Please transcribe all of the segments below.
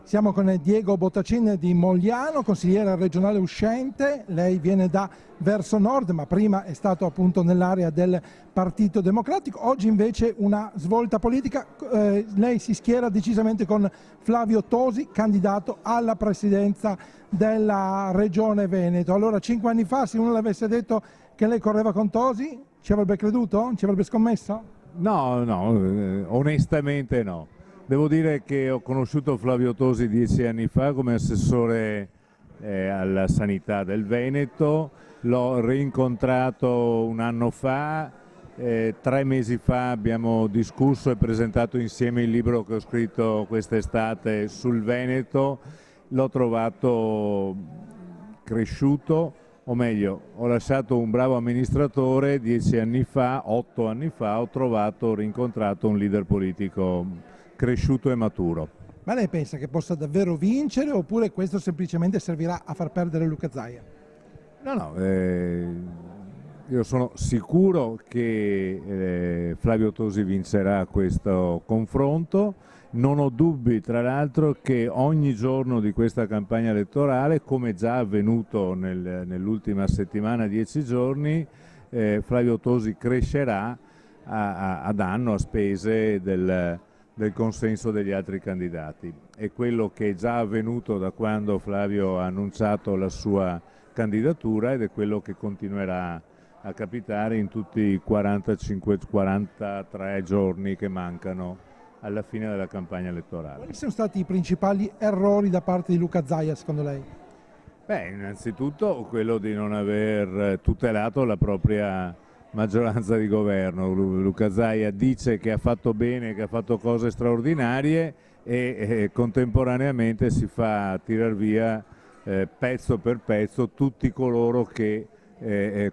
Siamo con Diego Bottacin di Mogliano, consigliere regionale uscente. Lei viene da Verso Nord, ma prima è stato appunto nell'area del Partito Democratico. Oggi invece una svolta politica. Lei si schiera decisamente con Flavio Tosi, candidato alla presidenza della Regione Veneto. Allora, 5 anni fa, se uno le avesse detto che lei correva con Tosi, ci avrebbe creduto? Ci avrebbe scommesso? No, onestamente no. Devo dire che ho conosciuto Flavio Tosi 10 anni fa come assessore alla sanità del Veneto, l'ho rincontrato un anno fa, 3 mesi fa abbiamo discusso e presentato insieme il libro che ho scritto quest'estate sul Veneto, l'ho trovato cresciuto. O meglio, ho lasciato un bravo amministratore 10 anni fa, 8 anni fa, ho rincontrato un leader politico cresciuto e maturo. Ma lei pensa che possa davvero vincere oppure questo semplicemente servirà a far perdere Luca Zaia? Io sono sicuro che Flavio Tosi vincerà questo confronto. Non ho dubbi, tra l'altro, che ogni giorno di questa campagna elettorale, come già avvenuto nell'ultima settimana, 10 giorni, Flavio Tosi crescerà a danno, a spese del consenso degli altri candidati. È quello che è già avvenuto da quando Flavio ha annunciato la sua candidatura ed è quello che continuerà a capitare in tutti i 43 giorni che mancano alla fine della campagna elettorale. Quali sono stati i principali errori da parte di Luca Zaia, secondo lei? Innanzitutto quello di non aver tutelato la propria maggioranza di governo. Luca Zaia dice che ha fatto bene, che ha fatto cose straordinarie e contemporaneamente si fa tirar via pezzo per pezzo tutti coloro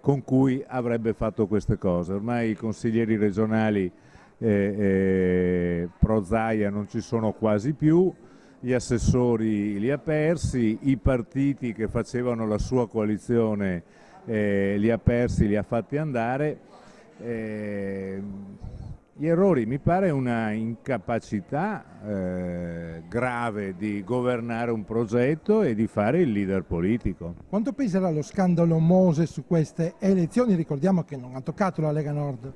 con cui avrebbe fatto queste cose. Ormai i consiglieri regionali pro Zaia non ci sono quasi più, gli assessori li ha persi, i partiti che facevano la sua coalizione li ha persi, li ha fatti andare. Gli errori, mi pare una incapacità grave di governare un progetto e di fare il leader politico. Quanto peserà lo scandalo Mose su queste elezioni? Ricordiamo che non ha toccato la Lega Nord.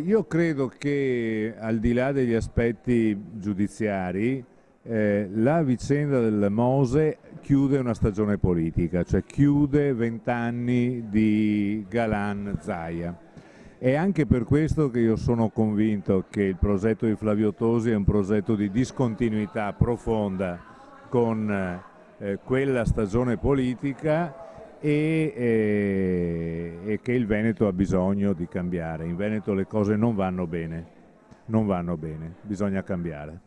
Io credo che al di là degli aspetti giudiziari la vicenda del Mose chiude una stagione politica, cioè chiude 20 anni di Galan-Zaia. È anche per questo che io sono convinto che il progetto di Flavio Tosi è un progetto di discontinuità profonda con quella stagione politica e che il Veneto ha bisogno di cambiare. In Veneto le cose non vanno bene, bisogna cambiare.